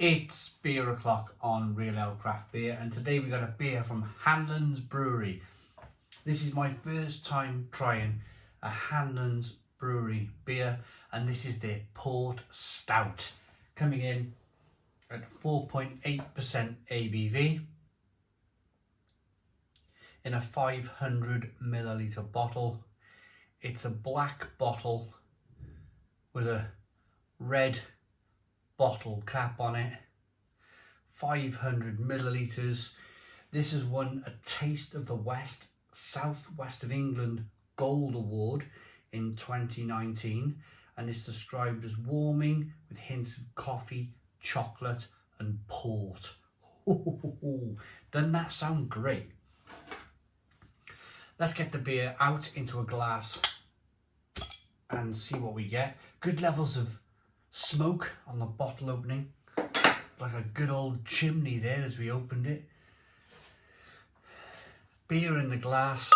It's beer o'clock on Real Ale Craft Beer, and today we got a beer from Hanlons Brewery. This is my first time trying a Hanlons Brewery beer, and this is their Port Stout, coming in at 4.8% ABV in a 500 milliliter bottle. It's a black bottle with a red bottle cap on it, 500 milliliters. This has won a Taste of the West Southwest of England Gold Award in 2019, and it's described as warming with hints of coffee, chocolate and port. Doesn't that sound great? Let's get the beer out into a glass and see what we get. Good levels of smoke on the bottle opening, like a good old chimney there as we opened it. Beer in the glass.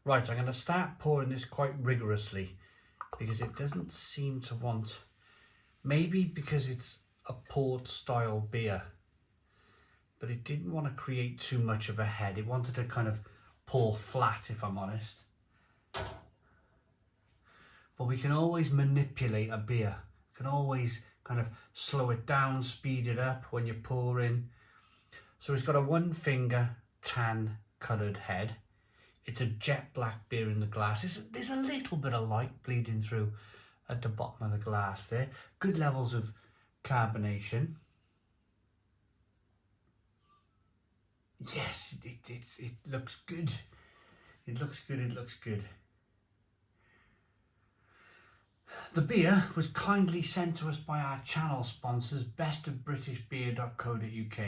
Right, I'm going to start pouring this quite rigorously because it doesn't seem to want, maybe because it's a port style beer, but it didn't want to create too much of a head. It wanted to kind of pour flat, if I'm honest. But we can always manipulate a beer. We can always kind of slow it down, speed it up when you're pouring. So it's got a one finger tan coloured head. It's a jet black beer in the glass. There's a little bit of light bleeding through at the bottom of the glass there. Good levels of carbonation. Yes, it looks good. It looks good. The beer was kindly sent to us by our channel sponsors, bestofbritishbeer.co.uk.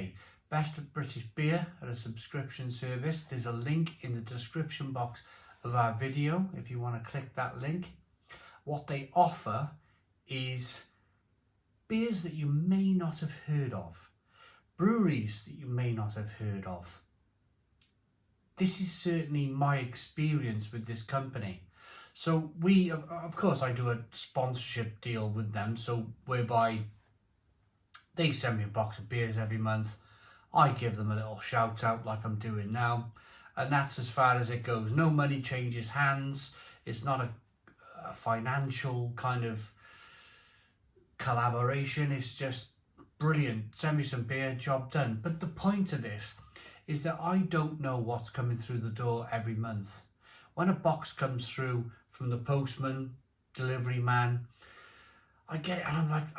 Best of British Beer are a subscription service. There's a link in the description box of our video if you want to click that link. What they offer is beers that you may not have heard of, breweries that you may not have heard of. This is certainly my experience with this company. So we, of course, I do a sponsorship deal with them, so whereby they send me a box of beers every month. I give them a little shout out like I'm doing now, and that's as far as it goes. No money changes hands. It's not a financial kind of collaboration. It's just brilliant. Send me some beer, job done. But the point of this is that I don't know what's coming through the door every month. When a box comes through from the postman, delivery man, I'm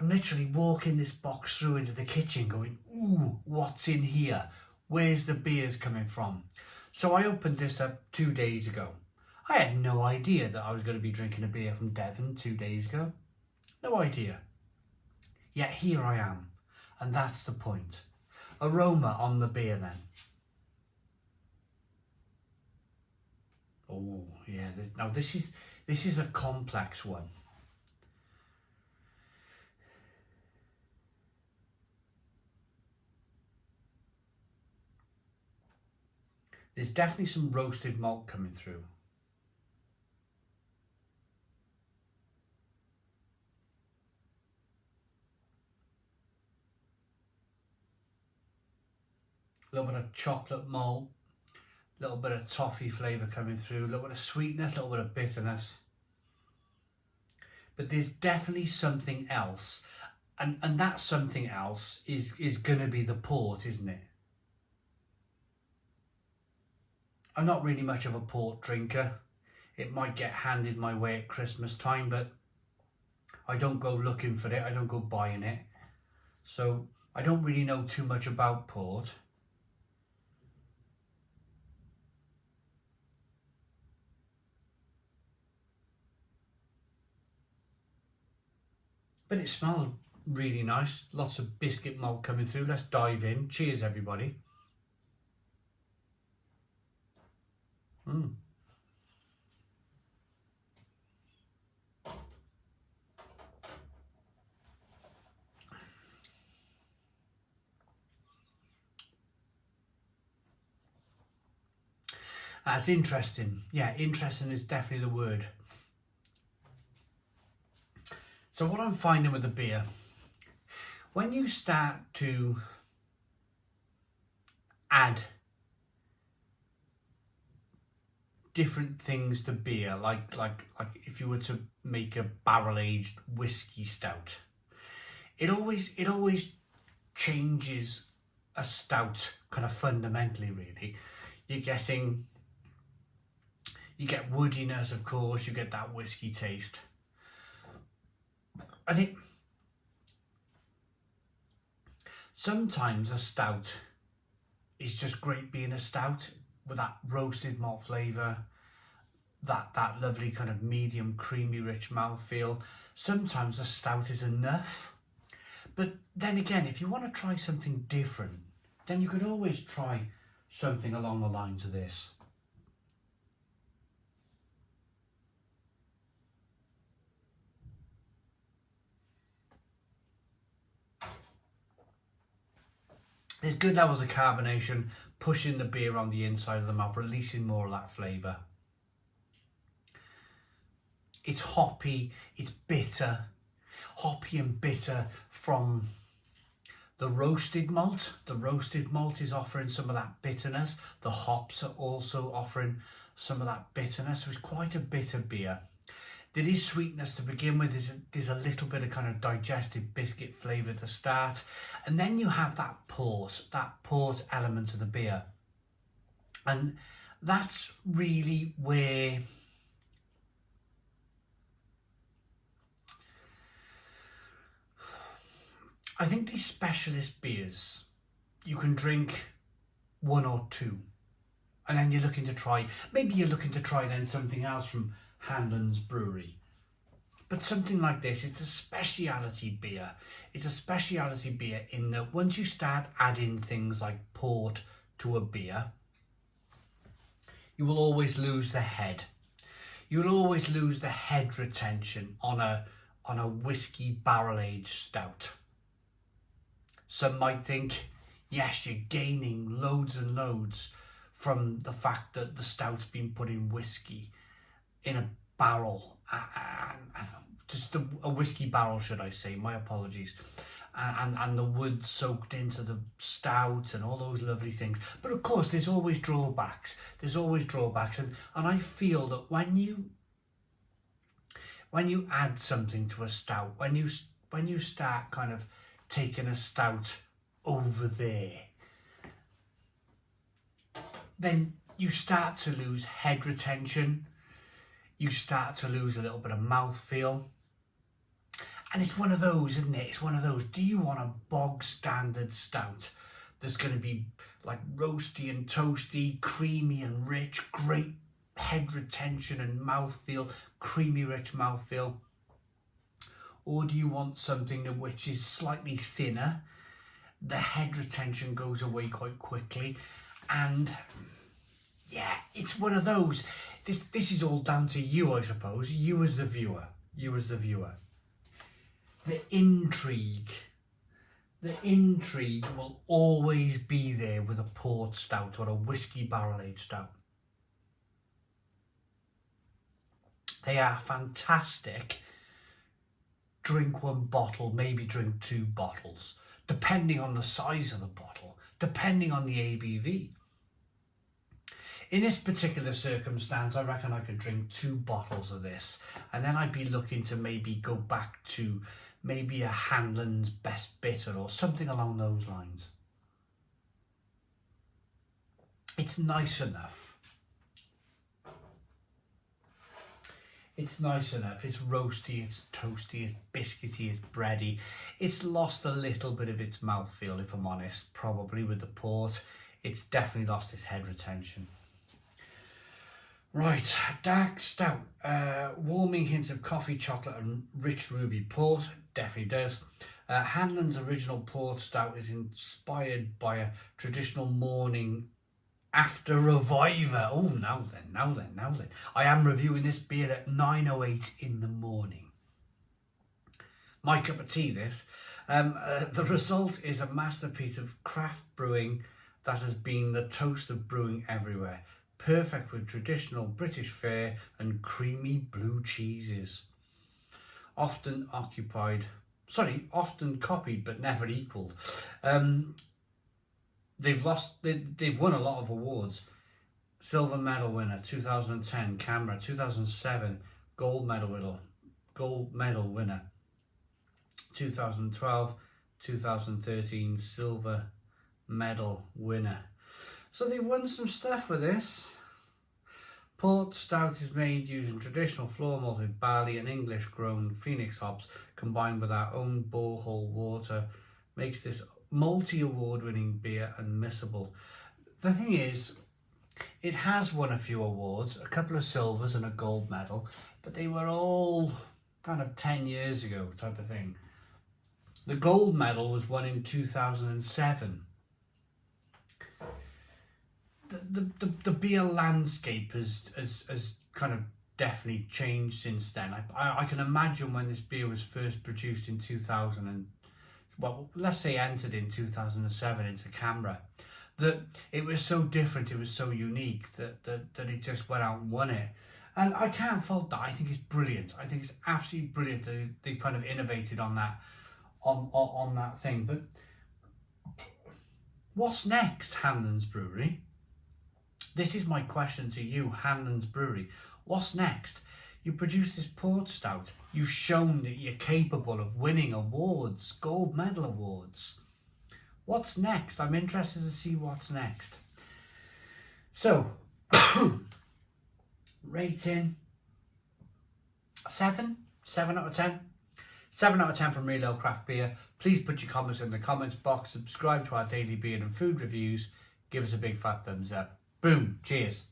literally walking this box through into the kitchen going, ooh, what's in here? Where's the beers coming from? So I opened this up 2 days ago. I had no idea that I was going to be drinking a beer from Devon 2 days ago. No idea. Yet here I am. And that's the point. Aroma on the beer then. Oh yeah, now this is a complex one. There's definitely some roasted malt coming through. A little bit of chocolate malt, a little bit of toffee flavour coming through, a little bit of sweetness, a little bit of bitterness. But there's definitely something else, and that something else is going to be the port, isn't it? I'm not really much of a port drinker. It might get handed my way at Christmas time, but I don't go looking for it. I don't go buying it. So I don't really know too much about port. But it smells really nice. Lots of biscuit malt coming through. Let's dive in. Cheers, everybody. That's interesting. Yeah, interesting is definitely the word. So what I'm finding with the beer, when you start to add different things to beer, like if you were to make a barrel-aged whiskey stout, it always changes a stout kind of fundamentally, really. You get woodiness, of course, you get that whiskey taste. And sometimes a stout is just great being a stout with that roasted malt flavour, that lovely kind of medium creamy rich mouthfeel. Sometimes a stout is enough. But then again, if you want to try something different, then you could always try something along the lines of this. There's good levels of carbonation, pushing the beer on the inside of the mouth, releasing more of that flavour. It's hoppy, it's bitter, hoppy and bitter from the roasted malt. The roasted malt is offering some of that bitterness. The hops are also offering some of that bitterness. So it's quite a bitter beer. There is sweetness to begin with. There's a little bit of kind of digestive biscuit flavour to start. And then you have that port element of the beer. And that's really where I think these specialist beers, you can drink one or two, and then you're looking to try then something else from Hanlons Brewery. But something like this, it's a speciality beer. It's a speciality beer in that once you start adding things like port to a beer, you will always lose the head. You'll always lose the head retention on a whiskey barrel-aged stout. Some might think, yes, you're gaining loads and loads from the fact that the stout's been put in whiskey in a barrel, just a whiskey barrel, should I say, my apologies, and the wood soaked into the stout and all those lovely things. But of course, there's always drawbacks. And I feel that when you add something to a stout, when you start kind of taking a stout over there, then you start to lose head retention, you start to lose a little bit of mouthfeel. And it's one of those, isn't it? It's one of those, do you want a bog standard stout that's going to be like roasty and toasty, creamy and rich, great head retention and mouthfeel, creamy rich mouthfeel? Or do you want something which is slightly thinner, the head retention goes away quite quickly, and yeah, it's one of those. This is all down to you, I suppose, you as the viewer. The intrigue will always be there with a port stout or a whiskey barrel-aged stout. They are fantastic. Drink one bottle, maybe drink two bottles, depending on the size of the bottle, depending on the ABV. In this particular circumstance, I reckon I could drink 2 bottles of this, and then I'd be looking to maybe go back to maybe a Hanlon's Best Bitter or something along those lines. It's nice enough. It's roasty, it's toasty, it's biscuity, it's bready. It's lost a little bit of its mouthfeel, if I'm honest, probably with the port. It's definitely lost its head retention. Right, dark stout. Warming hints of coffee, chocolate and rich ruby port. Definitely does. Hanlon's original port stout is inspired by a traditional morning after reviver. Oh, now then. I am reviewing this beer at 9:08 in the morning. My cup of tea, this. The result is a masterpiece of craft brewing that has been the toast of brewing everywhere. Perfect with traditional British fare and creamy blue cheeses. often copied but never equaled. They've won a lot of awards. Silver medal winner 2010, Camera 2007, gold medal winner 2012, 2013, silver medal winner. So they've won some stuff with this. Port Stout is made using traditional floor malted barley and English grown Phoenix hops combined with our own borehole water. Makes this multi-award winning beer unmissable. The thing is, it has won a few awards, a couple of silvers and a gold medal, but they were all kind of 10 years ago type of thing. The gold medal was won in 2007. The beer landscape has kind of definitely changed since then. I can imagine when this beer was first produced in 2000 and, well, let's say entered in 2007 into Canberra, that it was so different, it was so unique that it just went out and won it. And I can't fault that. I think it's brilliant. I think it's absolutely brilliant that they kind of innovated on that on that thing. But what's next, Hanlons Brewery? This is my question to you, Hanlons Brewery. What's next? You produce this port stout. You've shown that you're capable of winning awards, gold medal awards. What's next? I'm interested to see what's next. So, rating 7 out of 10. 7 out of 10 from Real Ale Craft Beer. Please put your comments in the comments box. Subscribe to our daily beer and food reviews. Give us a big fat thumbs up. Boom. Cheers.